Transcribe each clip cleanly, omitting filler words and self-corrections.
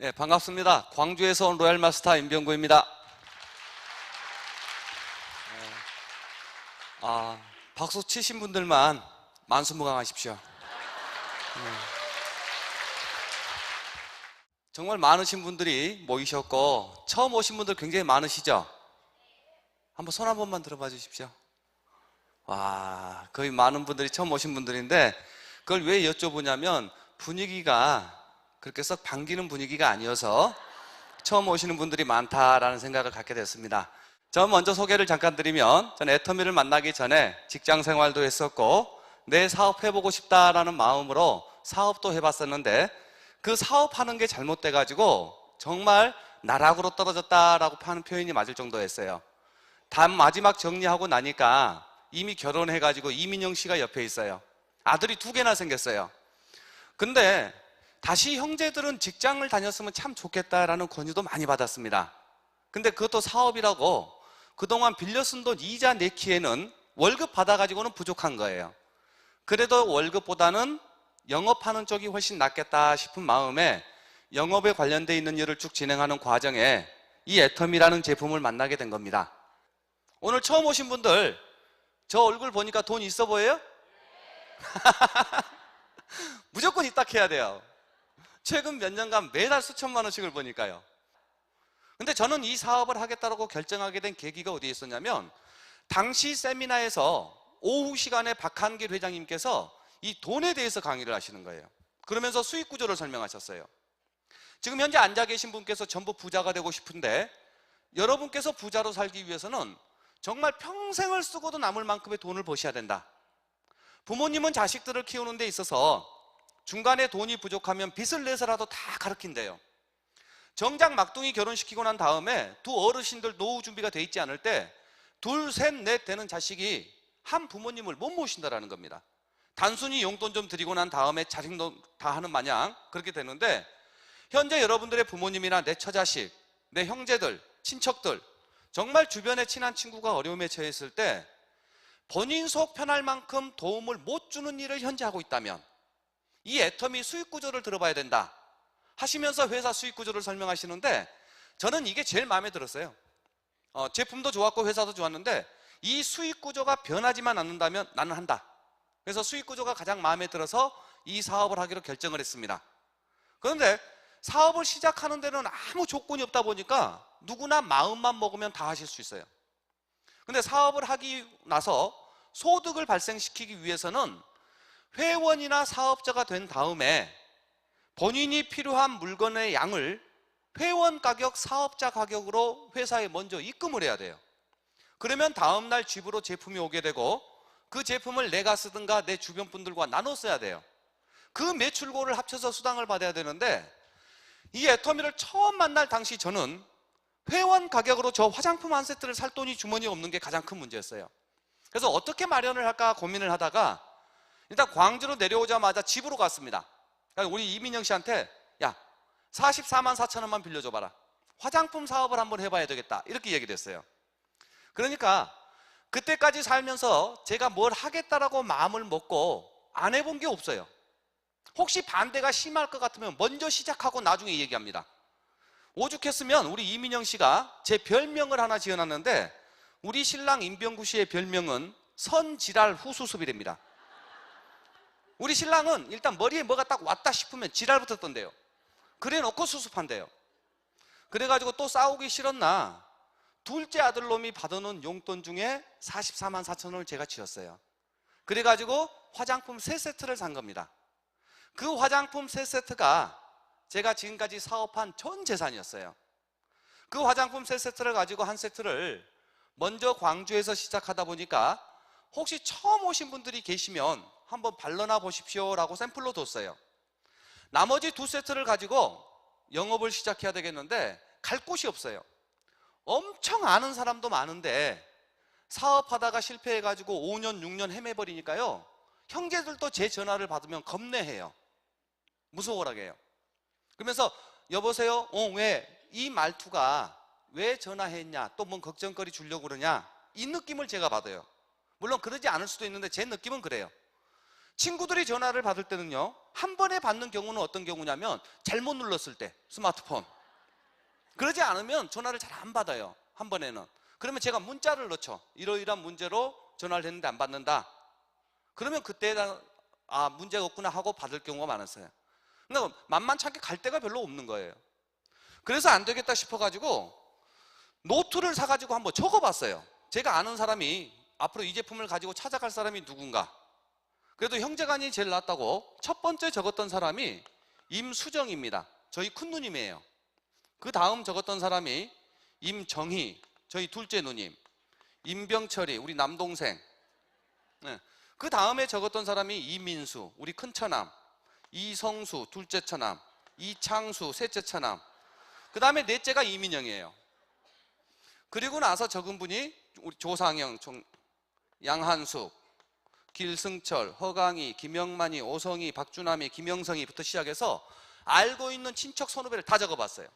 네, 반갑습니다. 광주에서 온 로얄 마스터 임병구입니다. 박수 치신 분들만 만수무강하십시오. 정말 많으신 분들이 모이셨고 처음 오신 분들 굉장히 많으시죠? 한번 손 한 번만 들어봐 주십시오. 와, 거의 많은 분들이 처음 오신 분들인데 그걸 왜 여쭤보냐면 분위기가 그렇게 썩 반기는 분위기가 아니어서 처음 오시는 분들이 많다라는 생각을 갖게 됐습니다. 저 먼저 소개를 잠깐 드리면 저는 애터미를 만나기 전에 직장 생활도 했었고 내 사업 해보고 싶다라는 마음으로 사업도 해봤었는데 그 사업하는 게 잘못돼가지고 정말 나락으로 떨어졌다라고 하는 표현이 맞을 정도였어요. 마지막 정리하고 나니까 이미 결혼해가지고 이민영 씨가 옆에 있어요. 아들이 2개나 생겼어요. 근데 다시 형제들은 직장을 다녔으면 참 좋겠다라는 권유도 많이 받았습니다. 근데 그것도 사업이라고 그동안 빌려 쓴 돈 이자 내기에는 월급 받아가지고는 부족한 거예요. 그래도 월급보다는 영업하는 쪽이 훨씬 낫겠다 싶은 마음에 영업에 관련되어 있는 일을 쭉 진행하는 과정에 이 애터미라는 제품을 만나게 된 겁니다. 오늘 처음 오신 분들 저 얼굴 보니까 돈 있어 보여요? 무조건 이딱 해야 돼요. 최근 몇 년간 매달 수천만 원씩을 버니까요. 근데 저는 이 사업을 하겠다고 결정하게 된 계기가 어디에 있었냐면 당시 세미나에서 오후 시간에 박한길 회장님께서 이 돈에 대해서 강의를 하시는 거예요. 그러면서 수익 구조를 설명하셨어요. 지금 현재 앉아 계신 분께서 전부 부자가 되고 싶은데 여러분께서 부자로 살기 위해서는 정말 평생을 쓰고도 남을 만큼의 돈을 버셔야 된다. 부모님은 자식들을 키우는 데 있어서 중간에 돈이 부족하면 빚을 내서라도 다 가르친대요. 정작 막둥이 결혼시키고 난 다음에 두 어르신들 노후 준비가 돼 있지 않을 때 2, 3, 4 되는 자식이 한 부모님을 못 모신다라는 겁니다. 단순히 용돈 좀 드리고 난 다음에 자식도 다 하는 마냥 그렇게 되는데 현재 여러분들의 부모님이나 내 처자식, 내 형제들, 친척들 정말 주변에 친한 친구가 어려움에 처했을 때 본인 속 편할 만큼 도움을 못 주는 일을 현재 하고 있다면 이 애터미 수익 구조를 들어봐야 된다 하시면서 회사 수익 구조를 설명하시는데 저는 이게 제일 마음에 들었어요. 제품도 좋았고 회사도 좋았는데 이 수익 구조가 변하지만 않는다면 나는 한다. 그래서 수익 구조가 가장 마음에 들어서 이 사업을 하기로 결정을 했습니다. 그런데 사업을 시작하는 데는 아무 조건이 없다 보니까 누구나 마음만 먹으면 다 하실 수 있어요. 근데 사업을 하기 나서 소득을 발생시키기 위해서는 회원이나 사업자가 된 다음에 본인이 필요한 물건의 양을 회원 가격, 사업자 가격으로 회사에 먼저 입금을 해야 돼요. 그러면 다음날 집으로 제품이 오게 되고 그 제품을 내가 쓰든가 내 주변 분들과 나눠 써야 돼요. 그 매출고를 합쳐서 수당을 받아야 되는데 이 애터미를 처음 만날 당시 저는 회원 가격으로 저 화장품 한 세트를 살 돈이 주머니에 없는 게 가장 큰 문제였어요. 그래서 어떻게 마련을 할까 고민을 하다가 일단 광주로 내려오자마자 집으로 갔습니다. 우리 이민영 씨한테 야 44만 4천 원만 빌려줘봐라. 화장품 사업을 한번 해봐야 되겠다. 이렇게 얘기를 했어요. 그러니까 그때까지 살면서 제가 뭘 하겠다라고 마음을 먹고 안 해본 게 없어요. 혹시 반대가 심할 것 같으면 먼저 시작하고 나중에 얘기합니다. 오죽했으면 우리 이민영 씨가 제 별명을 하나 지어놨는데 우리 신랑 임병구 씨의 별명은 선지랄 후수습이랍니다. 우리 신랑은 일단 머리에 뭐가 딱 왔다 싶으면 지랄부터 떤대요. 그래 놓고 수습한대요. 그래가지고 또 싸우기 싫었나 둘째 아들놈이 받아놓은 용돈 중에 44만 4천 원을 제가 지었어요. 그래가지고 화장품 3세트를 산 겁니다. 그 화장품 3세트가 제가 지금까지 사업한 전 재산이었어요. 그 화장품 3세트를 가지고 한 세트를 먼저 광주에서 시작하다 보니까 혹시 처음 오신 분들이 계시면 한번 발라놔 보십시오 라고 샘플로 뒀어요. 나머지 2세트를 가지고 영업을 시작해야 되겠는데 갈 곳이 없어요. 엄청 아는 사람도 많은데 사업하다가 실패해가지고 5년 6년 헤매버리니까요 형제들도 제 전화를 받으면 겁내해요. 무서워라게 해요. 그러면서 여보세요? 왜? 이 말투가 왜 전화했냐? 또 뭔 걱정거리 주려고 그러냐? 이 느낌을 제가 받아요. 물론 그러지 않을 수도 있는데 제 느낌은 그래요. 친구들이 전화를 받을 때는요 한 번에 받는 경우는 어떤 경우냐면 잘못 눌렀을 때 스마트폰. 그러지 않으면 전화를 잘 안 받아요. 한 번에는. 그러면 제가 문자를 넣죠. 이러이러한 문제로 전화를 했는데 안 받는다. 그러면 그때 문제가 없구나 하고 받을 경우가 많았어요. 그러니까 만만찮게 갈 데가 별로 없는 거예요. 그래서 안 되겠다 싶어가지고 노트를 사가지고 한번 적어봤어요. 제가 아는 사람이 앞으로 이 제품을 가지고 찾아갈 사람이 누군가. 그래도 형제간이 제일 낫다고 첫 번째 적었던 사람이 임수정입니다. 저희 큰 누님이에요. 그 다음 적었던 사람이 임정희, 저희 둘째 누님. 임병철이 우리 남동생. 네. 그 다음에 적었던 사람이 이민수, 우리 큰 처남. 이성수, 둘째 처남. 이창수, 셋째 처남. 그 다음에 넷째가 이민영이에요. 그리고 나서 적은 분이 우리 조상영, 양한숙, 길승철, 허강희, 김영만이, 오성희, 박주남이, 김영성이부터 시작해서 알고 있는 친척 선후배를 다 적어봤어요.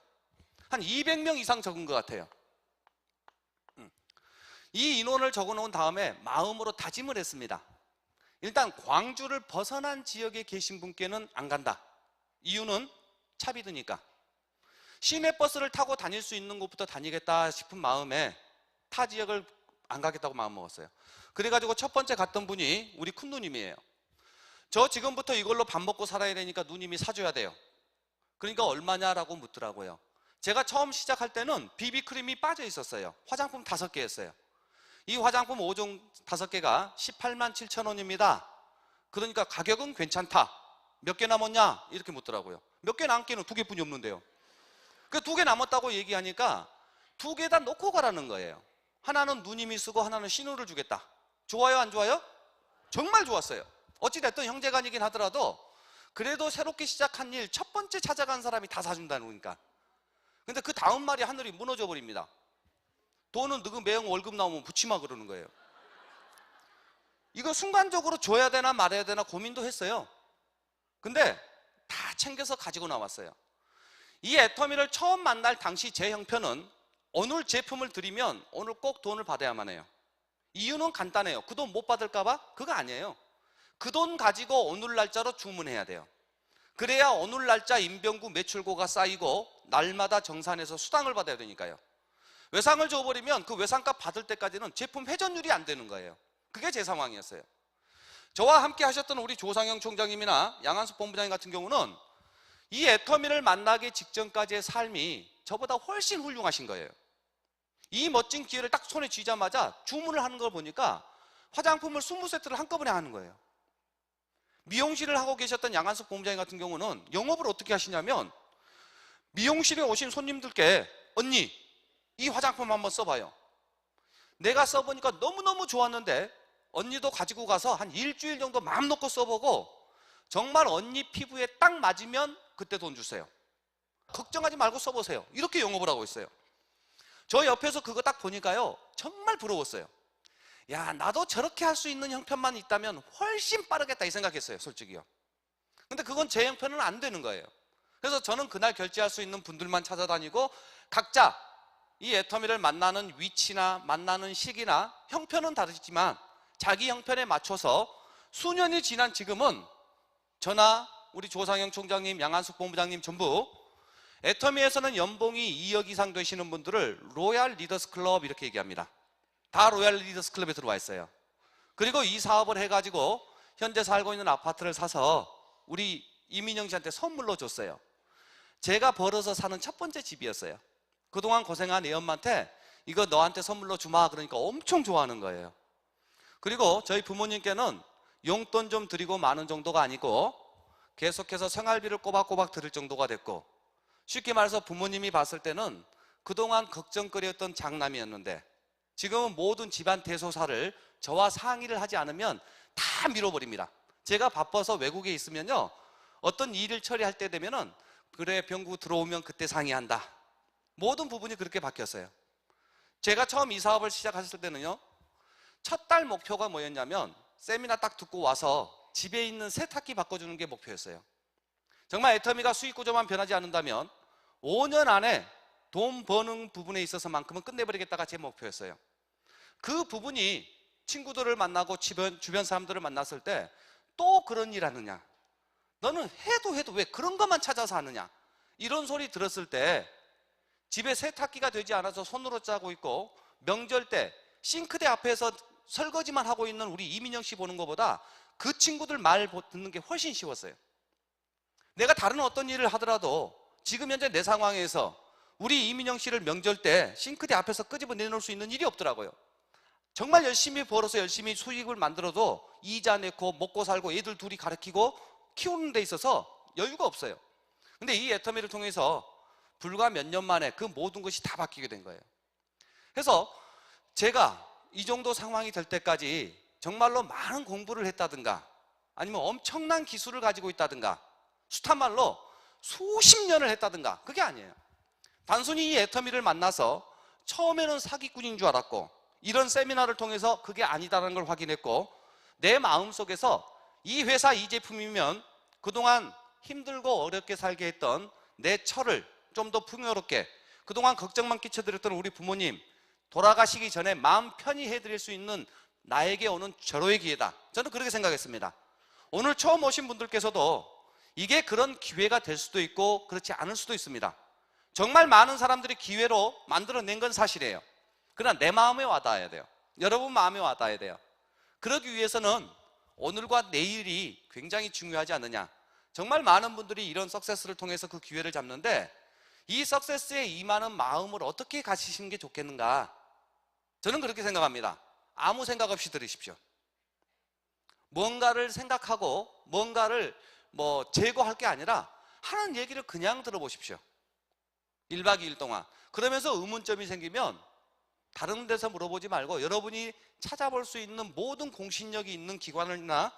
한 200명 이상 적은 것 같아요. 이 인원을 적어놓은 다음에 마음으로 다짐을 했습니다. 일단 광주를 벗어난 지역에 계신 분께는 안 간다. 이유는 차비 드니까. 시내버스를 타고 다닐 수 있는 곳부터 다니겠다 싶은 마음에 타 지역을 안 가겠다고 마음먹었어요. 그래가지고 첫 번째 갔던 분이 우리 큰 누님이에요. 저 지금부터 이걸로 밥 먹고 살아야 되니까 누님이 사줘야 돼요. 그러니까 얼마냐라고 묻더라고요. 제가 처음 시작할 때는 비비크림이 빠져 있었어요. 화장품 5개였어요. 이 화장품 5종 5개가 18만 7천 원입니다. 그러니까 가격은 괜찮다. 몇 개 남았냐? 이렇게 묻더라고요. 몇 개 남기는 2개뿐이 없는데요. 그 2개 남았다고 얘기하니까 2개 다 놓고 가라는 거예요. 하나는 누님이 쓰고 하나는 신우를 주겠다. 좋아요, 안 좋아요? 정말 좋았어요. 어찌됐든 형제간이긴 하더라도 그래도 새롭게 시작한 일 첫 번째 찾아간 사람이 다 사준다는 거니까. 근데 그 다음 말이 하늘이 무너져 버립니다. 돈은 너그 매형 월급 나오면 붙이마 그러는 거예요. 이거 순간적으로 줘야 되나 말아야 되나 고민도 했어요. 근데 다 챙겨서 가지고 나왔어요. 이 애터미를 처음 만날 당시 제 형편은 오늘 제품을 드리면 오늘 꼭 돈을 받아야만 해요. 이유는 간단해요. 그 돈 못 받을까 봐? 그거 아니에요. 그 돈 가지고 오늘 날짜로 주문해야 돼요. 그래야 오늘 날짜 인병구 매출고가 쌓이고 날마다 정산해서 수당을 받아야 되니까요. 외상을 줘버리면 그 외상값 받을 때까지는 제품 회전율이 안 되는 거예요. 그게 제 상황이었어요. 저와 함께 하셨던 우리 조상영 총장님이나 양한숙 본부장님 같은 경우는 이 애터미를 만나기 직전까지의 삶이 저보다 훨씬 훌륭하신 거예요. 이 멋진 기회를 딱 손에 쥐자마자 주문을 하는 걸 보니까 화장품을 20세트를 한꺼번에 하는 거예요. 미용실을 하고 계셨던 양한숙 본부장님 같은 경우는 영업을 어떻게 하시냐면 미용실에 오신 손님들께 언니 이 화장품 한번 써봐요. 내가 써보니까 너무너무 좋았는데 언니도 가지고 가서 한 일주일 정도 마음 놓고 써보고 정말 언니 피부에 딱 맞으면 그때 돈 주세요. 걱정하지 말고 써보세요. 이렇게 영업을 하고 있어요. 저 옆에서 그거 딱 보니까요 정말 부러웠어요. 야, 나도 저렇게 할 수 있는 형편만 있다면 훨씬 빠르겠다 이 생각했어요, 솔직히요. 근데 그건 제 형편은 안 되는 거예요. 그래서 저는 그날 결제할 수 있는 분들만 찾아다니고 각자 이 애터미를 만나는 위치나 만나는 시기나 형편은 다르지만 자기 형편에 맞춰서 수년이 지난 지금은 저나 우리 조상영 총장님, 양한숙 본부장님 전부 애터미에서는 연봉이 2억 이상 되시는 분들을 로얄 리더스 클럽 이렇게 얘기합니다. 다 로얄 리더스 클럽에 들어와 있어요. 그리고 이 사업을 해가지고 현재 살고 있는 아파트를 사서 우리 이민영 씨한테 선물로 줬어요. 제가 벌어서 사는 첫 번째 집이었어요. 그동안 고생한 애 엄마한테 이거 너한테 선물로 주마 그러니까 엄청 좋아하는 거예요. 그리고 저희 부모님께는 용돈 좀 드리고 마는 정도가 아니고 계속해서 생활비를 꼬박꼬박 드릴 정도가 됐고 쉽게 말해서 부모님이 봤을 때는 그동안 걱정거리였던 장남이었는데 지금은 모든 집안 대소사를 저와 상의를 하지 않으면 다 밀어버립니다. 제가 바빠서 외국에 있으면요 어떤 일을 처리할 때 되면은 그래 병구 들어오면 그때 상의한다. 모든 부분이 그렇게 바뀌었어요. 제가 처음 이 사업을 시작했을 때는요 첫 달 목표가 뭐였냐면 세미나 딱 듣고 와서 집에 있는 세탁기 바꿔주는 게 목표였어요. 정말 애터미가 수익 구조만 변하지 않는다면 5년 안에 돈 버는 부분에 있어서만큼은 끝내버리겠다가 제 목표였어요. 그 부분이 친구들을 만나고 주변 사람들을 만났을 때 또 그런 일 하느냐, 너는 해도 왜 그런 것만 찾아서 하느냐, 이런 소리 들었을 때 집에 세탁기가 되지 않아서 손으로 짜고 있고 명절 때 싱크대 앞에서 설거지만 하고 있는 우리 이민영 씨 보는 것보다 그 친구들 말 듣는 게 훨씬 쉬웠어요. 내가 다른 어떤 일을 하더라도 지금 현재 내 상황에서 우리 이민영 씨를 명절 때 싱크대 앞에서 끄집어 내놓을 수 있는 일이 없더라고요. 정말 열심히 벌어서 열심히 수익을 만들어도 이자 내고 먹고 살고 애들 둘이 가르치고 키우는 데 있어서 여유가 없어요. 근데 이 애터미를 통해서 불과 몇 년 만에 그 모든 것이 다 바뀌게 된 거예요. 그래서 제가 이 정도 상황이 될 때까지 정말로 많은 공부를 했다든가 아니면 엄청난 기술을 가지고 있다든가 숱한 말로 수십 년을 했다든가 그게 아니에요. 단순히 이 애터미를 만나서 처음에는 사기꾼인 줄 알았고 이런 세미나를 통해서 그게 아니다라는 걸 확인했고 내 마음속에서 이 회사 이 제품이면 그동안 힘들고 어렵게 살게 했던 내 처를 좀 더 풍요롭게 그동안 걱정만 끼쳐드렸던 우리 부모님 돌아가시기 전에 마음 편히 해드릴 수 있는 나에게 오는 절호의 기회다. 저는 그렇게 생각했습니다. 오늘 처음 오신 분들께서도 이게 그런 기회가 될 수도 있고 그렇지 않을 수도 있습니다. 정말 많은 사람들이 기회로 만들어낸 건 사실이에요. 그러나 내 마음에 와닿아야 돼요. 여러분 마음에 와닿아야 돼요. 그러기 위해서는 오늘과 내일이 굉장히 중요하지 않느냐. 정말 많은 분들이 이런 석세스를 통해서 그 기회를 잡는데 이 석세스에 임하는 마음을 어떻게 가지시는 게 좋겠는가? 저는 그렇게 생각합니다. 아무 생각 없이 들으십시오. 뭔가를 생각하고 뭔가를 제거할 게 아니라 하는 얘기를 그냥 들어보십시오. 1박 2일 동안. 그러면서 의문점이 생기면 다른 데서 물어보지 말고 여러분이 찾아볼 수 있는 모든 공신력이 있는 기관이나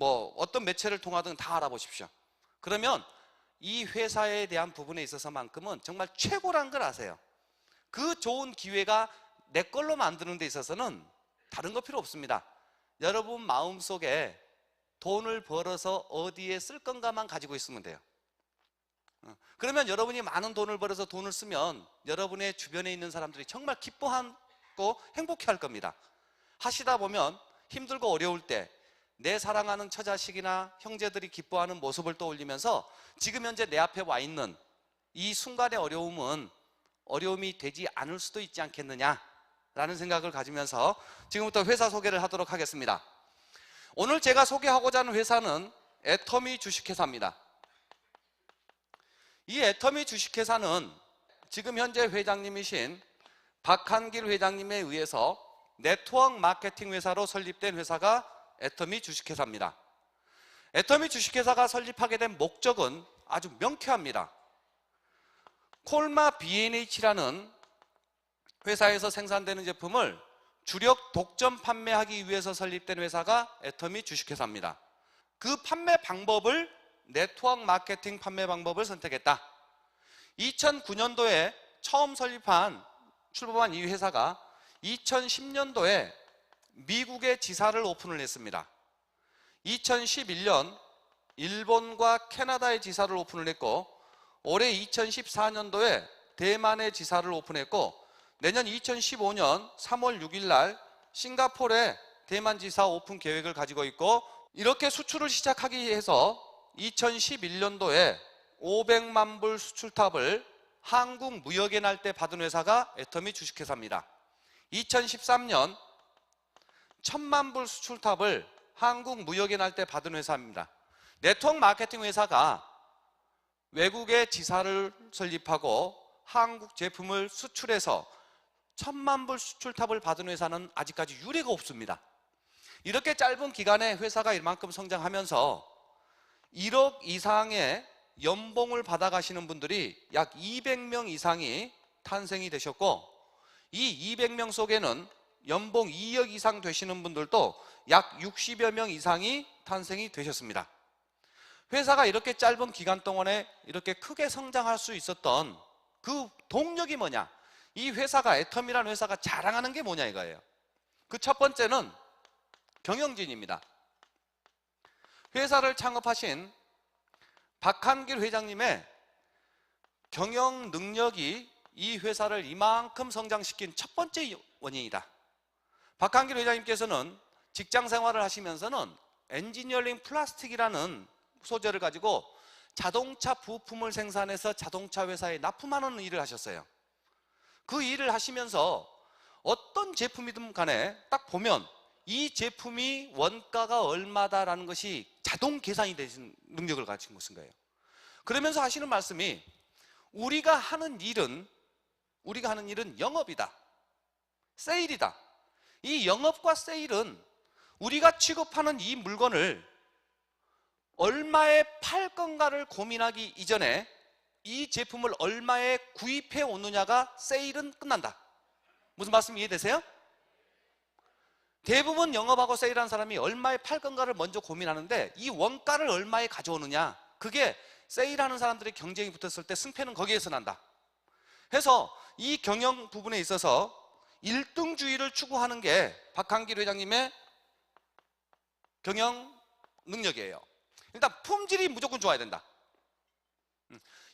어떤 매체를 통하든 다 알아보십시오. 그러면 이 회사에 대한 부분에 있어서만큼은 정말 최고란 걸 아세요. 그 좋은 기회가 내 걸로 만드는 데 있어서는 다른 거 필요 없습니다. 여러분 마음속에 돈을 벌어서 어디에 쓸 건가만 가지고 있으면 돼요. 그러면 여러분이 많은 돈을 벌어서 돈을 쓰면 여러분의 주변에 있는 사람들이 정말 기뻐하고 행복해할 겁니다. 하시다 보면 힘들고 어려울 때 내 사랑하는 처자식이나 형제들이 기뻐하는 모습을 떠올리면서 지금 현재 내 앞에 와 있는 이 순간의 어려움이 되지 않을 수도 있지 않겠느냐라는 생각을 가지면서 지금부터 회사 소개를 하도록 하겠습니다. 오늘 제가 소개하고자 하는 회사는 애터미 주식회사입니다. 이 애터미 주식회사는 지금 현재 회장님이신 박한길 회장님에 의해서 네트워크 마케팅 회사로 설립된 회사가 애터미 주식회사입니다. 애터미 주식회사가 설립하게 된 목적은 아주 명쾌합니다. 콜마 B&H라는 회사에서 생산되는 제품을 주력 독점 판매하기 위해서 설립된 회사가 애터미 주식회사입니다. 그 판매 방법을 네트워크 마케팅 판매 방법을 선택했다. 2009년도에 처음 출범한 이 회사가 2010년도에 미국에 지사를 오픈을 했습니다. 2011년 일본과 캐나다의 지사를 오픈을 했고 올해 2014년도에 대만의 지사를 오픈했고 내년 2015년 3월 6일 날 싱가포르에 대만 지사 오픈 계획을 가지고 있고 이렇게 수출을 시작하기 위해서 2011년도에 500만 불 수출탑을 한국 무역의 날 때 받은 회사가 애터미 주식회사입니다. 2013년 1000만 불 수출탑을 한국 무역의 날 때 받은 회사입니다. 네트워크 마케팅 회사가 외국에 지사를 설립하고 한국 제품을 수출해서 1000만 불 수출탑을 받은 회사는 아직까지 유례가 없습니다. 이렇게 짧은 기간에 회사가 이만큼 성장하면서 1억 이상의 연봉을 받아가시는 분들이 약 200명 이상이 탄생이 되셨고 이 200명 속에는 연봉 2억 이상 되시는 분들도 약 60여 명 이상이 탄생이 되셨습니다. 회사가 이렇게 짧은 기간 동안에 이렇게 크게 성장할 수 있었던 그 동력이 뭐냐? 이 회사가 애터미라는 회사가 자랑하는 게 뭐냐 이거예요. 그 첫 번째는 경영진입니다. 회사를 창업하신 박한길 회장님의 경영 능력이 이 회사를 이만큼 성장시킨 첫 번째 원인이다. 박한길 회장님께서는 직장 생활을 하시면서는 엔지니어링 플라스틱이라는 소재를 가지고 자동차 부품을 생산해서 자동차 회사에 납품하는 일을 하셨어요. 그 일을 하시면서 어떤 제품이든 간에 딱 보면 이 제품이 원가가 얼마다라는 것이 자동 계산이 되는 능력을 가진 것인 거예요. 그러면서 하시는 말씀이 우리가 하는 일은 영업이다. 세일이다. 이 영업과 세일은 우리가 취급하는 이 물건을 얼마에 팔 건가를 고민하기 이전에 이 제품을 얼마에 구입해 오느냐가 세일은 끝난다. 무슨 말씀 이해되세요? 대부분 영업하고 세일하는 사람이 얼마에 팔 건가를 먼저 고민하는데 이 원가를 얼마에 가져오느냐, 그게 세일하는 사람들의 경쟁이 붙었을 때 승패는 거기에서 난다. 해서 이 경영 부분에 있어서 1등주의를 추구하는 게 박한길 회장님의 경영 능력이에요. 일단 품질이 무조건 좋아야 된다.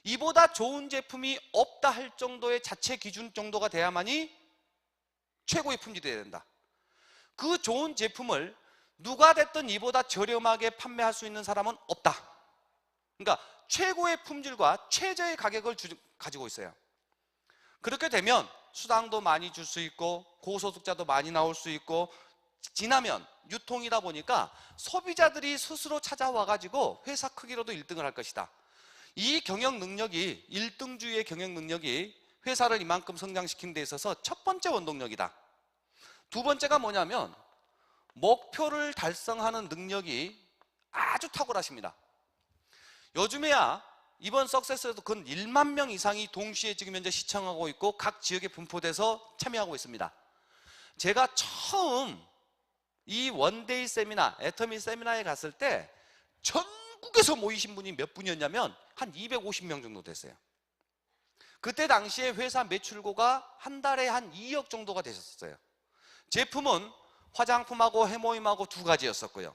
이보다 좋은 제품이 없다 할 정도의 자체 기준 정도가 돼야만이 최고의 품질이 돼야 된다. 그 좋은 제품을 누가 됐든 이보다 저렴하게 판매할 수 있는 사람은 없다. 그러니까 최고의 품질과 최저의 가격을 가지고 있어요. 그렇게 되면 수당도 많이 줄 수 있고 고소득자도 많이 나올 수 있고, 지나면 유통이다 보니까 소비자들이 스스로 찾아와 가지고 회사 크기로도 1등을 할 것이다. 이 경영 능력이, 1등주의의 경영 능력이 회사를 이만큼 성장시키는 데 있어서 첫 번째 원동력이다. 두 번째가 뭐냐면 목표를 달성하는 능력이 아주 탁월하십니다. 요즘에야 이번 석세스에도 근 1만 명 이상이 동시에 지금 현재 시청하고 있고 각 지역에 분포돼서 참여하고 있습니다. 제가 처음 이 원데이 세미나, 애터미 세미나에 갔을 때 전국에서 모이신 분이 몇 분이었냐면 한 250명 정도 됐어요. 그때 당시에 회사 매출고가 한 달에 한 2억 정도가 되셨어요. 제품은 화장품하고 해모임하고 두 가지였었고요.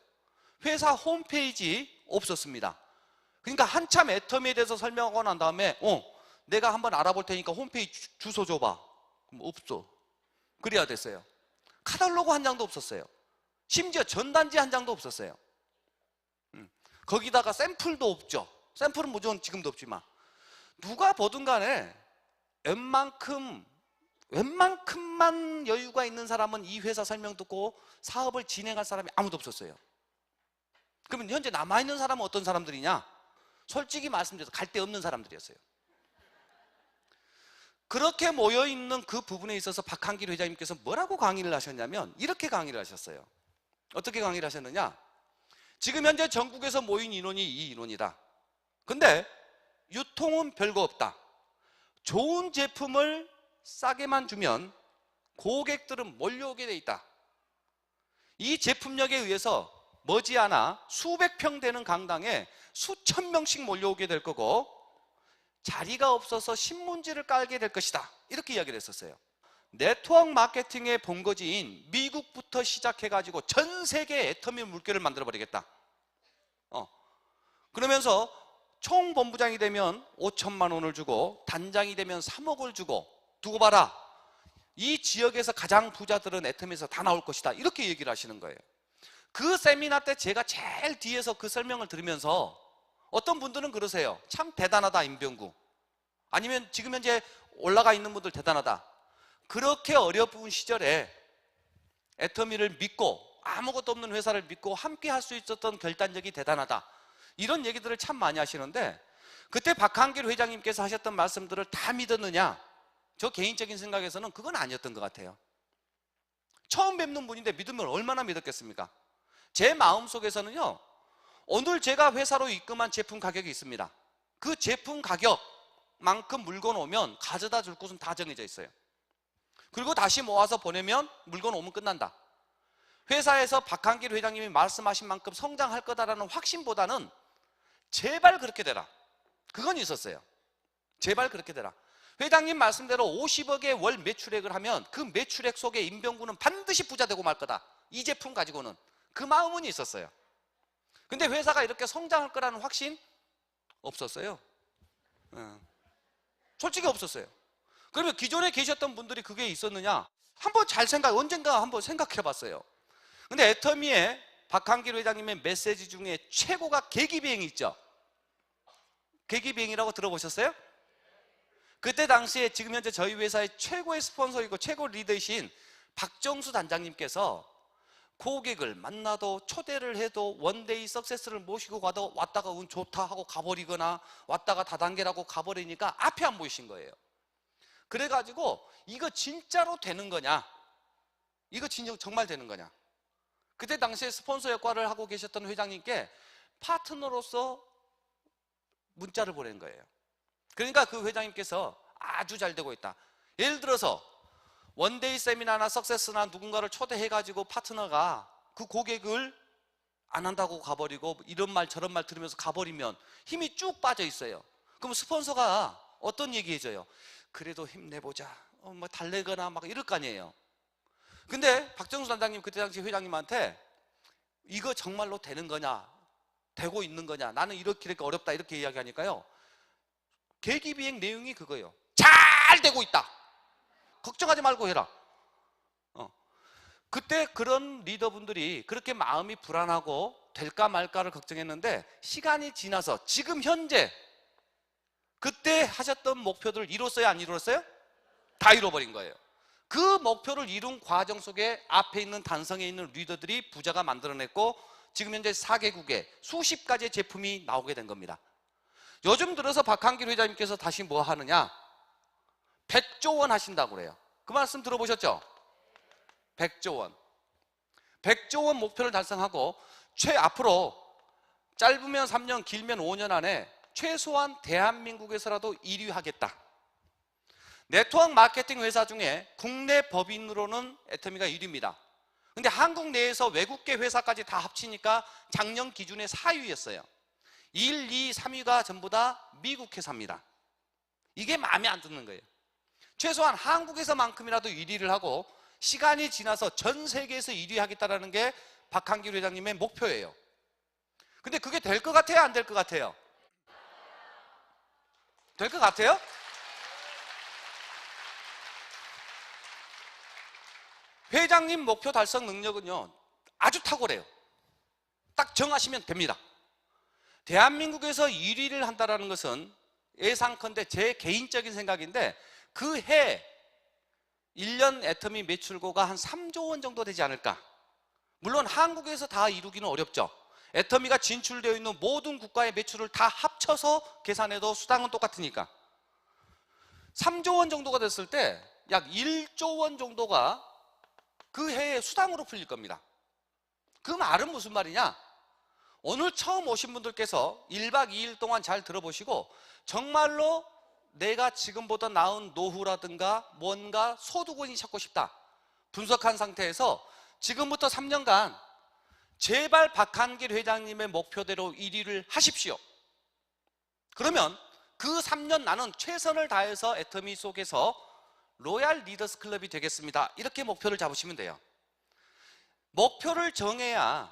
회사 홈페이지 없었습니다. 그러니까 한참 애터미에 대해서 설명하고 난 다음에 내가 한번 알아볼 테니까 홈페이지 주소 줘봐. 그럼 없어. 그래야 됐어요. 카탈로그 한 장도 없었어요. 심지어 전단지 한 장도 없었어요. 거기다가 샘플도 없죠. 샘플은 물론 지금도 없지만 누가 보든 간에 웬만큼만 여유가 있는 사람은 이 회사 설명 듣고 사업을 진행할 사람이 아무도 없었어요. 그러면 현재 남아있는 사람은 어떤 사람들이냐? 솔직히 말씀드려서 갈 데 없는 사람들이었어요. 그렇게 모여있는 그 부분에 있어서 박한길 회장님께서 뭐라고 강의를 하셨냐면 이렇게 강의를 하셨어요. 어떻게 강의를 하셨느냐? 지금 현재 전국에서 모인 인원이 이 인원이다. 근데 유통은 별거 없다. 좋은 제품을 싸게만 주면 고객들은 몰려오게 돼 있다. 이 제품력에 의해서 머지않아 수백 평 되는 강당에 수천 명씩 몰려오게 될 거고 자리가 없어서 신문지를 깔게 될 것이다. 이렇게 이야기를 했었어요. 네트워크 마케팅의 본거지인 미국부터 시작해가지고 전 세계 애터미 물결을 만들어버리겠다. 그러면서 총본부장이 되면 5천만 원을 주고 단장이 되면 3억을 주고 두고 봐라. 이 지역에서 가장 부자들은 애터미에서 다 나올 것이다. 이렇게 얘기를 하시는 거예요. 그 세미나 때 제가 제일 뒤에서 그 설명을 들으면서 어떤 분들은 그러세요. 참 대단하다 임병구. 아니면 지금 현재 올라가 있는 분들 대단하다. 그렇게 어려운 시절에 애터미를 믿고 아무것도 없는 회사를 믿고 함께 할 수 있었던 결단력이 대단하다. 이런 얘기들을 참 많이 하시는데 그때 박한길 회장님께서 하셨던 말씀들을 다 믿었느냐? 저 개인적인 생각에서는 그건 아니었던 것 같아요. 처음 뵙는 분인데 믿으면 얼마나 믿었겠습니까? 제 마음속에서는요, 오늘 제가 회사로 입금한 제품 가격이 있습니다. 그 제품 가격만큼 물건 오면 가져다 줄 곳은 다 정해져 있어요. 그리고 다시 모아서 보내면 물건 오면 끝난다. 회사에서 박한길 회장님이 말씀하신 만큼 성장할 거다라는 확신보다는 제발 그렇게 되라. 그건 있었어요. 제발 그렇게 되라. 회장님 말씀대로 50억의 월 매출액을 하면 그 매출액 속에 임병구는 반드시 부자 되고 말 거다. 이 제품 가지고는. 그 마음은 있었어요. 근데 회사가 이렇게 성장할 거라는 확신 없었어요. 솔직히 없었어요. 그러면 기존에 계셨던 분들이 그게 있었느냐? 한번 언젠가 한번 생각해 봤어요. 근데 애터미의 박한길 회장님의 메시지 중에 최고가 계기비행이 있죠. 계기비행이라고 들어보셨어요? 그때 당시에 지금 현재 저희 회사의 최고의 스폰서이고 최고 리더이신 박정수 단장님께서 고객을 만나도 초대를 해도 원데이 석세스를 모시고 가도 왔다가 운 좋다 하고 가버리거나 왔다가 다단계라고 가버리니까 앞에 안 보이신 거예요. 그래가지고 이거 진짜로 되는 거냐, 이거 진짜 정말 되는 거냐. 그때 당시에 스폰서 역할을 하고 계셨던 회장님께 파트너로서 문자를 보낸 거예요. 그러니까 그 회장님께서 아주 잘 되고 있다. 예를 들어서 원데이 세미나나 석세스나 누군가를 초대해가지고 파트너가 그 고객을 안 한다고 가버리고 이런 말 저런 말 들으면서 가버리면 힘이 쭉 빠져 있어요. 그럼 스폰서가 어떤 얘기 해줘요? 그래도 힘내보자, 뭐 달래거나 막 이럴 거 아니에요. 근데 박정수 단장님 그때 당시 회장님한테 이거 정말로 되는 거냐, 되고 있는 거냐, 나는 이렇게 어렵다 이렇게 이야기하니까요, 계기비행 내용이 그거예요. 잘 되고 있다, 걱정하지 말고 해라. 그때 그런 리더분들이 그렇게 마음이 불안하고 될까 말까를 걱정했는데 시간이 지나서 지금 현재 그때 하셨던 목표들을 이뤘어요, 안 이뤘어요? 다 이뤄버린 거예요. 그 목표를 이룬 과정 속에 앞에 있는 단성에 있는 리더들이 부자가 만들어냈고 지금 현재 4개국에 수십 가지의 제품이 나오게 된 겁니다. 요즘 들어서 박한길 회장님께서 다시 뭐 하느냐, 100조 원 하신다고 그래요. 그 말씀 들어보셨죠? 100조 원. 100조 원 목표를 달성하고 앞으로 짧으면 3년, 길면 5년 안에 최소한 대한민국에서라도 1위 하겠다. 네트워크 마케팅 회사 중에 국내 법인으로는 애터미가 1위입니다. 근데 한국 내에서 외국계 회사까지 다 합치니까 작년 기준에 4위였어요. 1, 2, 3위가 전부 다 미국 회사입니다. 이게 마음에 안 드는 거예요. 최소한 한국에서만큼이라도 1위를 하고 시간이 지나서 전 세계에서 1위 하겠다는 게 박한길 회장님의 목표예요. 근데 그게 될 것 같아요, 안 될 것 같아요? 될 것 같아요? 회장님 목표 달성 능력은요 아주 탁월해요. 딱 정하시면 됩니다. 대한민국에서 1위를 한다는 것은 예상컨대 제 개인적인 생각인데 그 해 1년 애터미 매출고가 한 3조 원 정도 되지 않을까. 물론 한국에서 다 이루기는 어렵죠. 애터미가 진출되어 있는 모든 국가의 매출을 다 합쳐서 계산해도 수당은 똑같으니까 3조 원 정도가 됐을 때 약 1조 원 정도가 그 해에 수당으로 풀릴 겁니다. 그 말은 무슨 말이냐, 오늘 처음 오신 분들께서 1박 2일 동안 잘 들어보시고 정말로 내가 지금보다 나은 노후라든가 뭔가 소득원이 찾고 싶다 분석한 상태에서 지금부터 3년간 제발 박한길 회장님의 목표대로 1위를 하십시오. 그러면 그 3년 나는 최선을 다해서 애터미 속에서 로얄 리더스 클럽이 되겠습니다. 이렇게 목표를 잡으시면 돼요. 목표를 정해야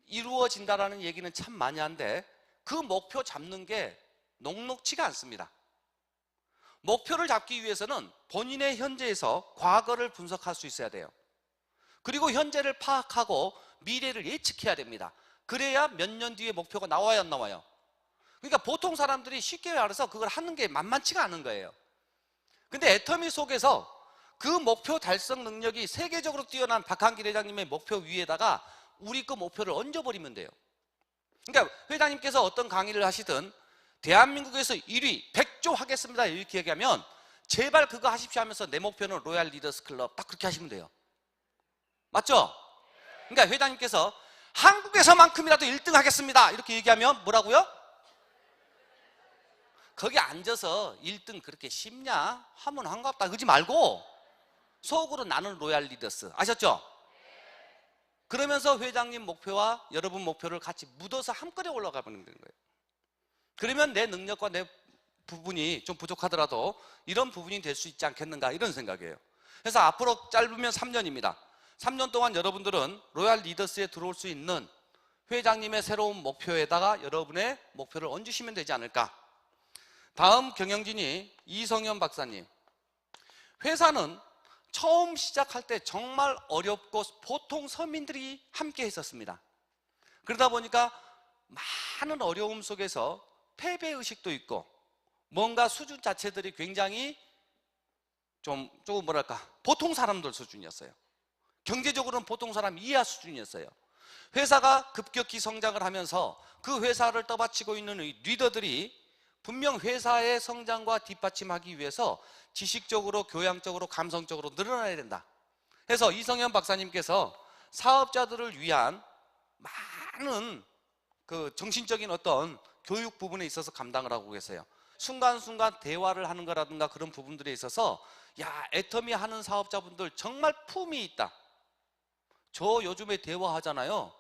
이루어진다라는 얘기는 참 많이 한데 그 목표 잡는 게 녹록지가 않습니다. 목표를 잡기 위해서는 본인의 현재에서 과거를 분석할 수 있어야 돼요. 그리고 현재를 파악하고 미래를 예측해야 됩니다. 그래야 몇 년 뒤에 목표가 나와야 안 나와요. 그러니까 보통 사람들이 쉽게 알아서 그걸 하는 게 만만치가 않은 거예요. 근데 애터미 속에서 그 목표 달성 능력이 세계적으로 뛰어난 박한길 회장님의 목표 위에다가 우리 그 목표를 얹어버리면 돼요. 그러니까 회장님께서 어떤 강의를 하시든 대한민국에서 1위 100조 하겠습니다 이렇게 얘기하면 제발 그거 하십시오 하면서 내 목표는 로얄 리더스 클럽 딱 그렇게 하시면 돼요. 맞죠? 그러니까 회장님께서 한국에서만큼이라도 1등 하겠습니다 이렇게 얘기하면 뭐라고요? 거기 앉아서 1등 그렇게 쉽냐? 하면 한갑다 그러지 말고 속으로 나는 로얄 리더스. 아셨죠? 그러면서 회장님 목표와 여러분 목표를 같이 묻어서 한꺼번에 올라가 버리는 거예요. 그러면 내 능력과 내 부분이 좀 부족하더라도 이런 부분이 될 수 있지 않겠는가 이런 생각이에요. 그래서 앞으로 짧으면 3년입니다. 3년 동안 여러분들은 로얄 리더스에 들어올 수 있는 회장님의 새로운 목표에다가 여러분의 목표를 얹으시면 되지 않을까. 다음 경영진이 이성현 박사님. 회사는 처음 시작할 때 정말 어렵고 보통 서민들이 함께 했었습니다. 그러다 보니까 많은 어려움 속에서 패배의식도 있고 뭔가 수준 자체들이 굉장히 조금 뭐랄까 보통 사람들 수준이었어요. 경제적으로는 보통 사람 이하 수준이었어요. 회사가 급격히 성장을 하면서 그 회사를 떠받치고 있는 리더들이 분명 회사의 성장과 뒷받침하기 위해서 지식적으로, 교양적으로, 감성적으로 늘어나야 된다. 그래서 이성현 박사님께서 사업자들을 위한 많은 그 정신적인 어떤 교육 부분에 있어서 감당을 하고 계세요. 순간순간 대화를 하는 거라든가 그런 부분들에 있어서 야, 애터미 하는 사업자분들 정말 품이 있다. 저 요즘에 대화하잖아요.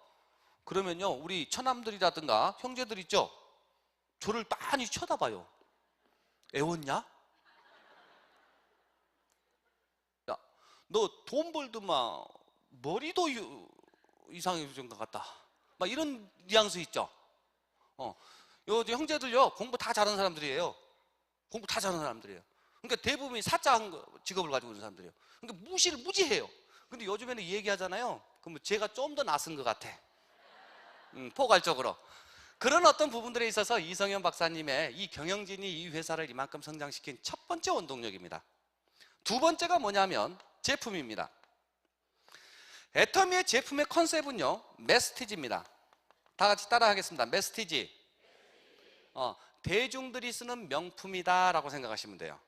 그러면요, 우리 처남들이라든가 형제들 있죠? 저를 빤히 쳐다봐요. 애웠냐? 야, 너 돈 벌더만 머리도 이상해진 것 같다. 막 이런 뉘앙스 있죠? 요 형제들요, 공부 다 잘하는 사람들이에요. 공부 다 잘하는 사람들이에요. 그러니까 대부분이 사자 직업을 가지고 있는 사람들이에요. 그러니까 무시를 무지해요. 근데 요즘에는 얘기하잖아요. 그러면 제가 좀 더 낫은 것 같아. 포괄적으로. 그런 어떤 부분들에 있어서 이성현 박사님의 이 경영진이 이 회사를 이만큼 성장시킨 첫 번째 원동력입니다. 두 번째가 뭐냐면 제품입니다. 애터미의 제품의 컨셉은요, 메시지입니다. 다 같이 따라 하겠습니다. 메시지. 대중들이 쓰는 명품이다 라고 생각하시면 돼요.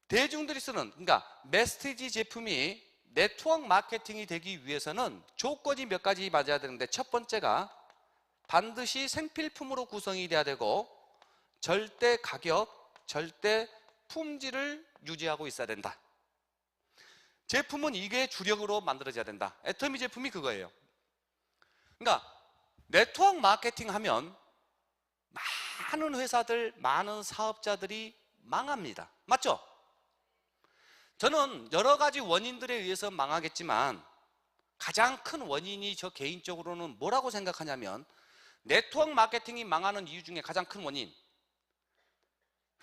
대중들이 쓰는, 그러니까 메시지 제품이 네트워크 마케팅이 되기 위해서는 조건이 몇 가지 맞아야 되는데, 첫 번째가 반드시 생필품으로 구성이 돼야 되고 절대 가격, 절대 품질을 유지하고 있어야 된다. 제품은 이게 주력으로 만들어져야 된다. 애터미 제품이 그거예요. 그러니까 네트워크 마케팅 하면 많은 회사들, 많은 사업자들이 망합니다. 맞죠? 저는 여러 가지 원인들에 의해서 망하겠지만 가장 큰 원인이 저 개인적으로는 뭐라고 생각하냐면, 네트워크 마케팅이 망하는 이유 중에 가장 큰 원인,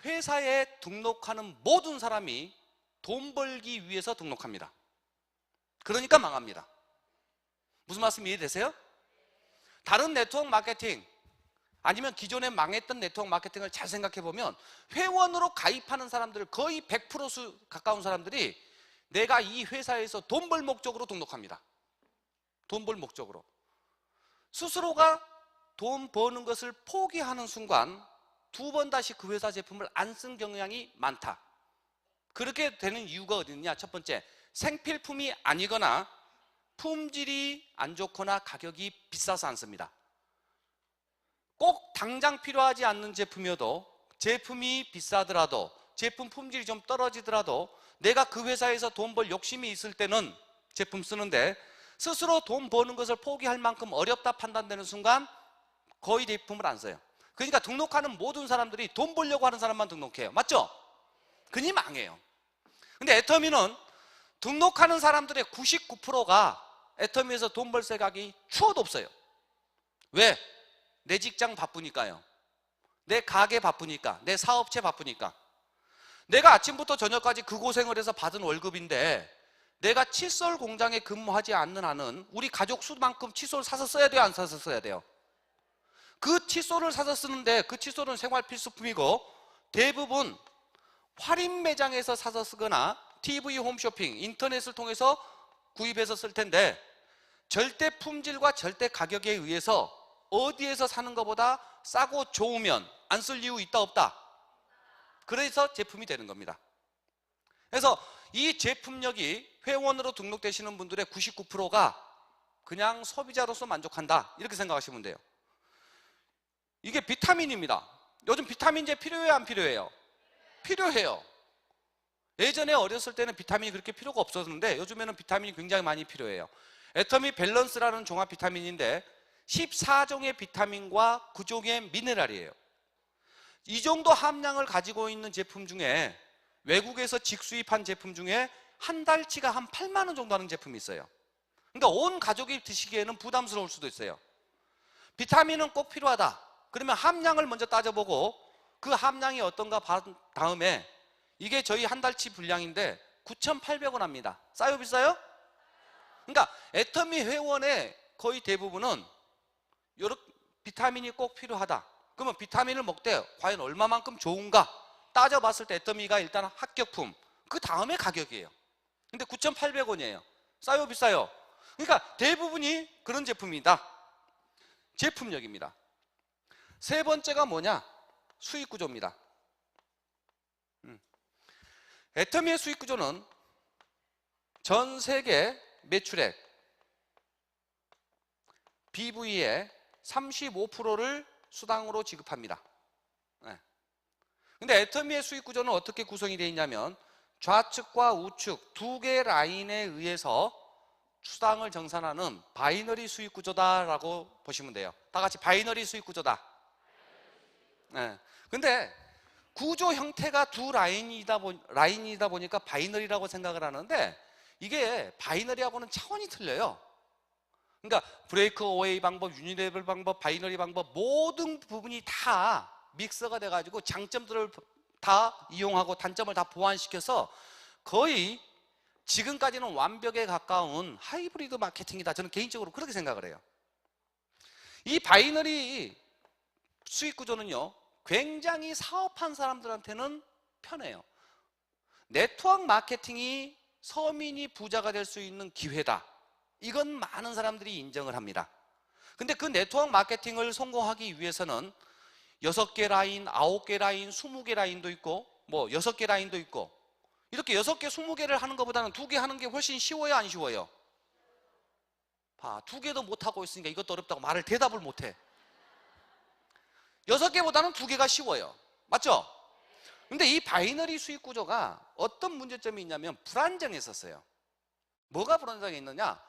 회사에 등록하는 모든 사람이 돈 벌기 위해서 등록합니다. 그러니까 망합니다. 무슨 말씀 이해되세요? 다른 네트워크 마케팅 아니면 기존에 망했던 네트워크 마케팅을 잘 생각해 보면 회원으로 가입하는 사람들 거의 100% 가까운 사람들이 내가 이 회사에서 돈 벌 목적으로 등록합니다. 돈 벌 목적으로. 스스로가 돈 버는 것을 포기하는 순간 두 번 다시 그 회사 제품을 안 쓴 경향이 많다. 그렇게 되는 이유가 어디 있냐? 첫 번째, 생필품이 아니거나 품질이 안 좋거나 가격이 비싸서 안 씁니다. 꼭 당장 필요하지 않는 제품이어도, 제품이 비싸더라도, 제품 품질이 좀 떨어지더라도 내가 그 회사에서 돈 벌 욕심이 있을 때는 제품 쓰는데, 스스로 돈 버는 것을 포기할 만큼 어렵다 판단되는 순간 거의 제품을 안 써요. 그러니까 등록하는 모든 사람들이 돈 벌려고 하는 사람만 등록해요. 맞죠? 그니 망해요. 근데 애터미는 등록하는 사람들의 99%가 애터미에서 돈 벌 생각이 추워도 없어요. 왜? 내 직장 바쁘니까요. 내 가게 바쁘니까, 내 사업체 바쁘니까. 내가 아침부터 저녁까지 그 고생을 해서 받은 월급인데 내가 칫솔 공장에 근무하지 않는 한은 우리 가족 수만큼 칫솔 사서 써야 돼요? 안 사서 써야 돼요? 그 칫솔을 사서 쓰는데 그 칫솔은 생활 필수품이고 대부분 할인 매장에서 사서 쓰거나 TV 홈쇼핑, 인터넷을 통해서 구입해서 쓸 텐데, 절대 품질과 절대 가격에 의해서 어디에서 사는 것보다 싸고 좋으면 안 쓸 이유 있다 없다? 그래서 제품이 되는 겁니다. 그래서 이 제품력이 회원으로 등록되시는 분들의 99%가 그냥 소비자로서 만족한다, 이렇게 생각하시면 돼요. 이게 비타민입니다. 요즘 비타민제 필요해요, 안 필요해요? 필요해요. 예전에 어렸을 때는 비타민이 그렇게 필요가 없었는데 요즘에는 비타민이 굉장히 많이 필요해요. 애터미 밸런스라는 종합 비타민인데 14종의 비타민과 9종의 미네랄이에요. 이 정도 함량을 가지고 있는 제품 중에 외국에서 직수입한 제품 중에 한 달치가 한 8만 원 정도 하는 제품이 있어요. 그러니까 온 가족이 드시기에는 부담스러울 수도 있어요. 비타민은 꼭 필요하다. 그러면 함량을 먼저 따져보고 그 함량이 어떤가 본 다음에 이게 저희 한 달치 분량인데 9,800원 합니다. 싸요, 비싸요? 그러니까 애터미 회원의 거의 대부분은 요렇게 비타민이 꼭 필요하다. 그러면 비타민을 먹되 과연 얼마만큼 좋은가 따져봤을 때 애터미가 일단 합격품, 그 다음에 가격이에요. 근데 9,800원이에요. 싸요, 비싸요? 그러니까 대부분이 그런 제품이다. 제품력입니다. 세 번째가 뭐냐? 수익 구조입니다. 애터미의 수익 구조는 전 세계 매출액 BV의 35%를 수당으로 지급합니다. 근데 애터미의 수익 구조는 어떻게 구성이 되어 있냐면 좌측과 우측 두 개 라인에 의해서 수당을 정산하는 바이너리 수익 구조다라고 보시면 돼요. 다 같이 바이너리 수익 구조다. 근데 구조 형태가 두 라인이다 보니까 바이너리라고 생각을 하는데 이게 바이너리하고는 차원이 틀려요. 그러니까 브레이크 어웨이 방법, 유니레벨 방법, 바이너리 방법 모든 부분이 다 믹서가 돼가지고 장점들을 다 이용하고 단점을 다 보완시켜서 거의 지금까지는 완벽에 가까운 하이브리드 마케팅이다. 저는 개인적으로 그렇게 생각을 해요. 이 바이너리 수익 구조는요, 굉장히 사업한 사람들한테는 편해요. 네트워크 마케팅이 서민이 부자가 될 수 있는 기회다. 이건 많은 사람들이 인정을 합니다. 근데 그 네트워크 마케팅을 성공하기 위해서는 6개 라인, 9개 라인, 20개 라인도 있고 뭐 6개 라인도 있고 이렇게 6개, 20개를 하는 것보다는 2개 하는 게 훨씬 쉬워요, 안 쉬워요? 봐, 2개도 못하고 있으니까 이것도 어렵다고 말을 대답을 못해. 6개보다는 2개가 쉬워요. 맞죠? 근데 이 바이너리 수익 구조가 어떤 문제점이 있냐면 불안정했었어요. 뭐가 불안정해 있느냐?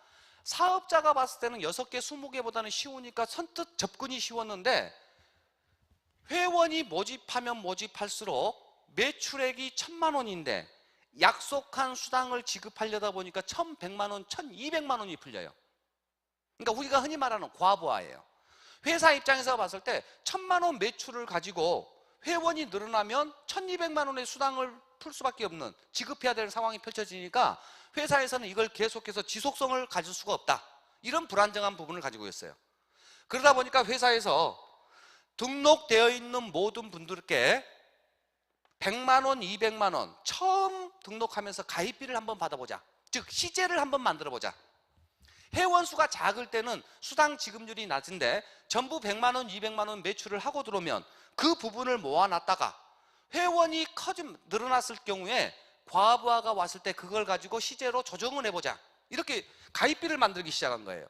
사업자가 봤을 때는 6개, 20개보다는 쉬우니까 선뜻 접근이 쉬웠는데 회원이 모집하면 모집할수록 매출액이 1,000만 원인데 약속한 수당을 지급하려다 보니까 1,100만 원, 1,200만 원이 풀려요. 그러니까 우리가 흔히 말하는 과부하예요. 회사 입장에서 봤을 때 1,000만 원 매출을 가지고 회원이 늘어나면 1,200만 원의 수당을 풀 수밖에 없는, 지급해야 될 상황이 펼쳐지니까 회사에서는 이걸 계속해서 지속성을 가질 수가 없다. 이런 불안정한 부분을 가지고 있어요. 그러다 보니까 회사에서 등록되어 있는 모든 분들께 100만 원, 200만 원 처음 등록하면서 가입비를 한번 받아보자. 즉 시제를 한번 만들어보자. 회원 수가 작을 때는 수당 지급률이 낮은데 전부 100만 원, 200만 원 매출을 하고 들어오면 그 부분을 모아놨다가 회원이 늘어났을 경우에 과부하가 왔을 때 그걸 가지고 시제로 조정을 해보자. 이렇게 가입비를 만들기 시작한 거예요.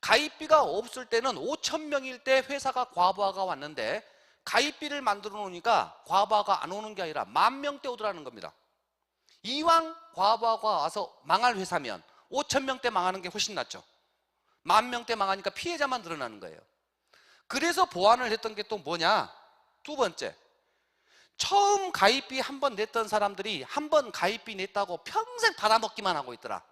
가입비가 없을 때는 5,000명일 때 회사가 과부하가 왔는데 가입비를 만들어 놓으니까 과부하가 안 오는 게 아니라 10,000명대 오더라는 겁니다. 이왕 과부하가 와서 망할 회사면 5,000명대 망하는 게 훨씬 낫죠. 10,000명대 망하니까 피해자만 늘어나는 거예요. 그래서 보완을 했던 게 또 뭐냐? 두 번째, 처음 가입비 한 번 냈던 사람들이 한 번 가입비 냈다고 평생 받아먹기만 하고 있더라.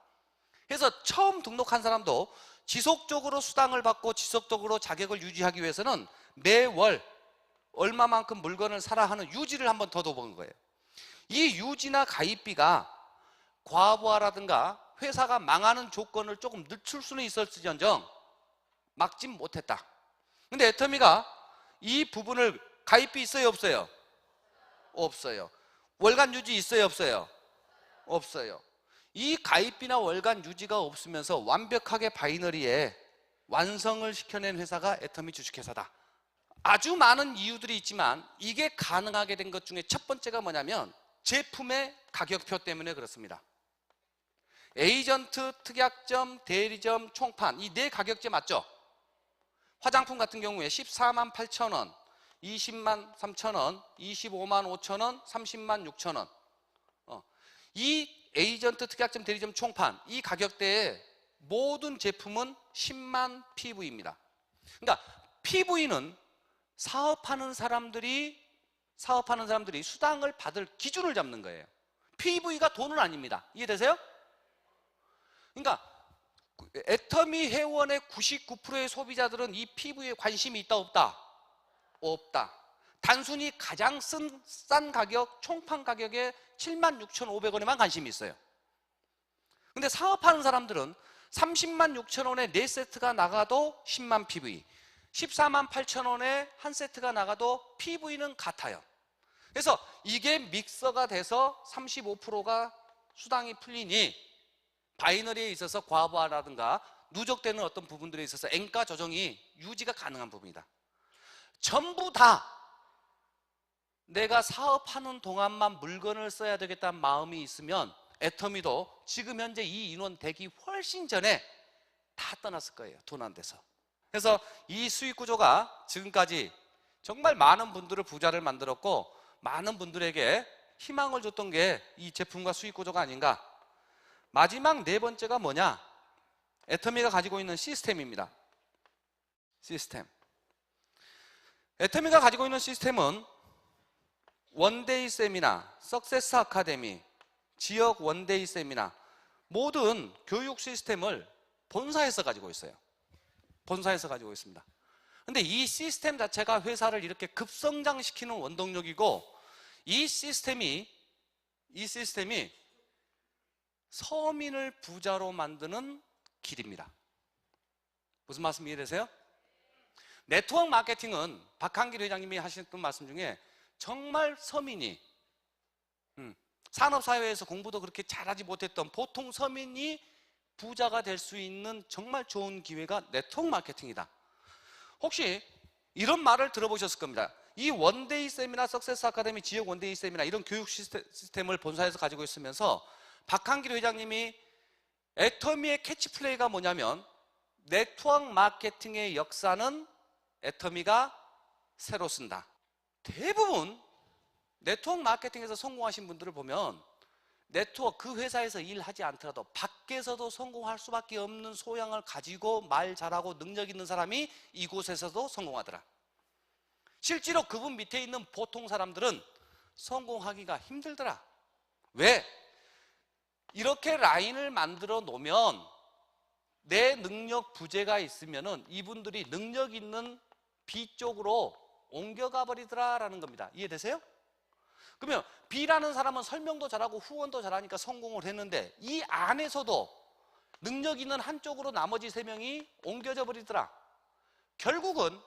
그래서 처음 등록한 사람도 지속적으로 수당을 받고 지속적으로 자격을 유지하기 위해서는 매월 얼마만큼 물건을 사라 하는 유지를 한 번 더 둬본 거예요. 이 유지나 가입비가 과부하라든가 회사가 망하는 조건을 조금 늦출 수는 있었을지언정 막진 못했다. 근데 애터미가 이 부분을, 가입비 있어요, 없어요? 없어요. 월간 유지 있어요, 없어요? 없어요. 이 가입비나 월간 유지가 없으면서 완벽하게 바이너리에 완성을 시켜낸 회사가 애터미 주식회사다. 아주 많은 이유들이 있지만 이게 가능하게 된 것 중에 첫 번째가 뭐냐면 제품의 가격표 때문에 그렇습니다. 에이전트, 특약점, 대리점, 총판, 이 네 가격제 맞죠? 화장품 같은 경우에 14만 8천 원, 20만 3천 원, 25만 5천 원, 30만 6천 원. 이 에이전트, 특약점, 대리점, 총판, 이 가격대의 모든 제품은 10만 PV입니다. 그러니까 PV는 사업하는 사람들이 수당을 받을 기준을 잡는 거예요. PV가 돈은 아닙니다. 이해되세요? 그러니까 애터미 회원의 99%의 소비자들은 이 PV에 관심이 있다, 없다? 없다. 단순히 가장 싼 가격, 총판 가격에 76,500원에만 관심이 있어요. 근데 사업하는 사람들은 306,000원에 4세트가 나가도 10만 PV, 148,000원에 한 세트가 나가도 PV는 같아요. 그래서 이게 믹서가 돼서 35%가 수당이 풀리니 바이너리에 있어서 과부하라든가 누적되는 어떤 부분들에 있어서 엔가 조정이 유지가 가능한 부분이다. 전부 다 내가 사업하는 동안만 물건을 써야 되겠다는 마음이 있으면 애터미도 지금 현재 이 인원 되기 훨씬 전에 다 떠났을 거예요. 돈 안 돼서. 그래서 이 수익 구조가 지금까지 정말 많은 분들을 부자를 만들었고 많은 분들에게 희망을 줬던 게 이 제품과 수익 구조가 아닌가. 마지막 네 번째가 뭐냐? 애터미가 가지고 있는 시스템입니다. 시스템. 애터미가 가지고 있는 시스템은 원데이 세미나, 석세스 아카데미, 지역 원데이 세미나 모든 교육 시스템을 본사에서 가지고 있어요. 본사에서 가지고 있습니다. 근데 이 시스템 자체가 회사를 이렇게 급성장시키는 원동력이고 이 시스템이 서민을 부자로 만드는 길입니다. 무슨 말씀 이해되세요? 네트워크 마케팅은 박한길 회장님이 하셨던 말씀 중에 정말 서민이 산업사회에서 공부도 그렇게 잘하지 못했던 보통 서민이 부자가 될 수 있는 정말 좋은 기회가 네트워크 마케팅이다. 혹시 이런 말을 들어보셨을 겁니다. 이 원데이 세미나, 석세스 아카데미, 지역 원데이 세미나 이런 교육 시스템을 본사에서 가지고 있으면서 박한길 회장님이 애터미의 캐치플레이가 뭐냐면 네트워크 마케팅의 역사는 애터미가 새로 쓴다. 대부분 네트워크 마케팅에서 성공하신 분들을 보면 네트워크 그 회사에서 일하지 않더라도 밖에서도 성공할 수밖에 없는 소양을 가지고 말 잘하고 능력 있는 사람이 이곳에서도 성공하더라. 실제로 그분 밑에 있는 보통 사람들은 성공하기가 힘들더라. 왜? 이렇게 라인을 만들어 놓으면 내 능력 부재가 있으면은 이분들이 능력 있는 B 쪽으로 옮겨가 버리더라라는 겁니다. 이해되세요? 그러면 B라는 사람은 설명도 잘하고 후원도 잘하니까 성공을 했는데 이 안에서도 능력 있는 한쪽으로 나머지 3명이 옮겨져 버리더라. 결국은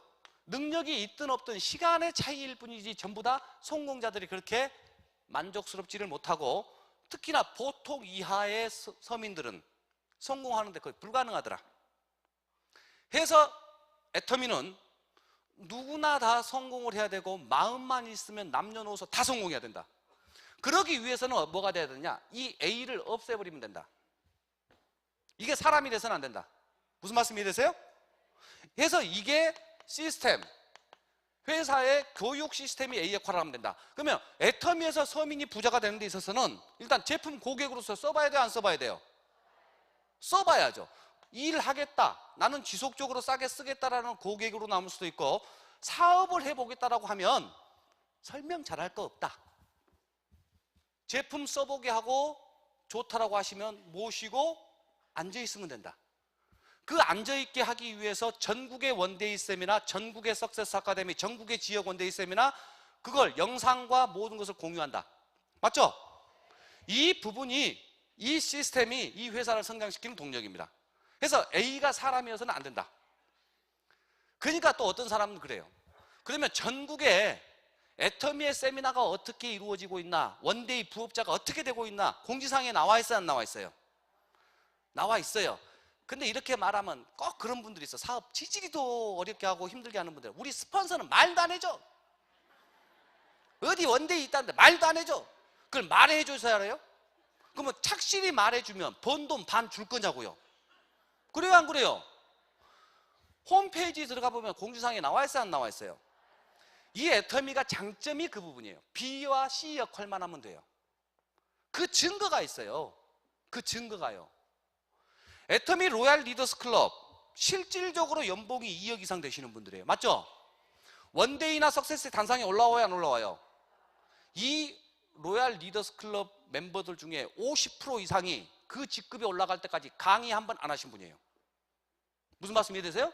능력이 있든 없든 시간의 차이일 뿐이지 전부 다 성공자들이 그렇게 만족스럽지를 못하고 특히나 보통 이하의 서민들은 성공하는데 거의 불가능하더라. 해서 애터미는 누구나 다 성공을 해야 되고 마음만 있으면 남녀노소 다 성공해야 된다. 그러기 위해서는 뭐가 돼야 되냐? 이 A를 없애버리면 된다. 이게 사람이 돼서는 안 된다. 무슨 말씀이 되세요? 그래서 이게 시스템, 회사의 교육 시스템이 A 역할을 하면 된다. 그러면 애터미에서 서민이 부자가 되는 데 있어서는 일단 제품 고객으로서 써봐야 돼요? 안 써봐야 돼요? 써봐야죠. 일하겠다, 나는 지속적으로 싸게 쓰겠다라는 고객으로 남을 수도 있고 사업을 해보겠다라고 하면 설명 잘할 거 없다. 제품 써보게 하고 좋다라고 하시면 모시고 앉아있으면 된다. 그 앉아있게 하기 위해서 전국의 원데이 세미나, 전국의 석세스 아카데미, 전국의 지역 원데이 세미나 그걸 영상과 모든 것을 공유한다. 맞죠? 이 부분이, 이 시스템이 이 회사를 성장시키는 동력입니다. 그래서 A가 사람이어서는 안 된다. 그러니까 또 어떤 사람은 그래요. 그러면 전국에 애터미의 세미나가 어떻게 이루어지고 있나, 원데이 부업자가 어떻게 되고 있나 공지사항에 나와 있어요, 안 나와 있어요? 나와 있어요. 근데 이렇게 말하면 꼭 그런 분들이 있어. 사업 지지기도 어렵게 하고 힘들게 하는 분들. 우리 스폰서는 말도 안 해줘. 어디 원데이 있다는데 말도 안 해줘. 그걸 말해줘서 알아요? 그러면 착실히 말해주면 번 돈 반 줄 거냐고요. 그래요, 안 그래요? 홈페이지에 들어가 보면 공지사항에 나와 있어요, 안 나와 있어요? 이 애터미가 장점이 그 부분이에요. B와 C 역할만 하면 돼요. 그 증거가 있어요. 그 증거가요. 애터미 로얄 리더스 클럽 실질적으로 연봉이 2억 이상 되시는 분들이에요. 맞죠? 원데이나 석세스 단상에 올라와요, 안 올라와요? 이 로얄 리더스 클럽 멤버들 중에 50% 이상이 그 직급에 올라갈 때까지 강의 한 번 안 하신 분이에요. 무슨 말씀 이해되세요?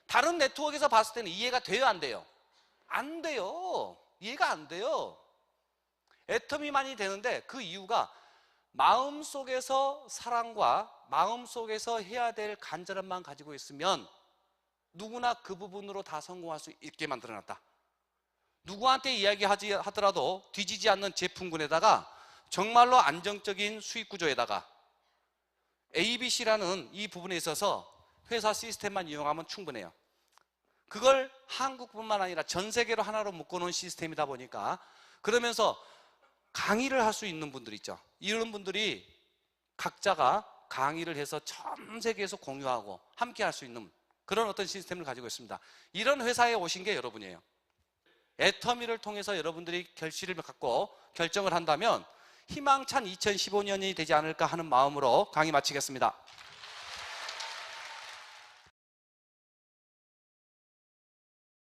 다른 네트워크에서 봤을 때는 이해가 돼요, 안 돼요? 안 돼요. 이해가 안 돼요. 애텀이 많이 되는데 그 이유가 마음속에서 사랑과 마음속에서 해야 될 간절함만 가지고 있으면 누구나 그 부분으로 다 성공할 수 있게 만들어놨다. 누구한테 이야기하지 하더라도 뒤지지 않는 제품군에다가 정말로 안정적인 수익 구조에다가 ABC라는 이 부분에 있어서 회사 시스템만 이용하면 충분해요. 그걸 한국뿐만 아니라 전 세계로 하나로 묶어놓은 시스템이다 보니까 그러면서 강의를 할 수 있는 분들 있죠. 이런 분들이 각자가 강의를 해서 전 세계에서 공유하고 함께 할 수 있는 그런 어떤 시스템을 가지고 있습니다. 이런 회사에 오신 게 여러분이에요. 애터미를 통해서 여러분들이 결실을 갖고 결정을 한다면 희망찬 2015년이 되지 않을까 하는 마음으로 강의 마치겠습니다.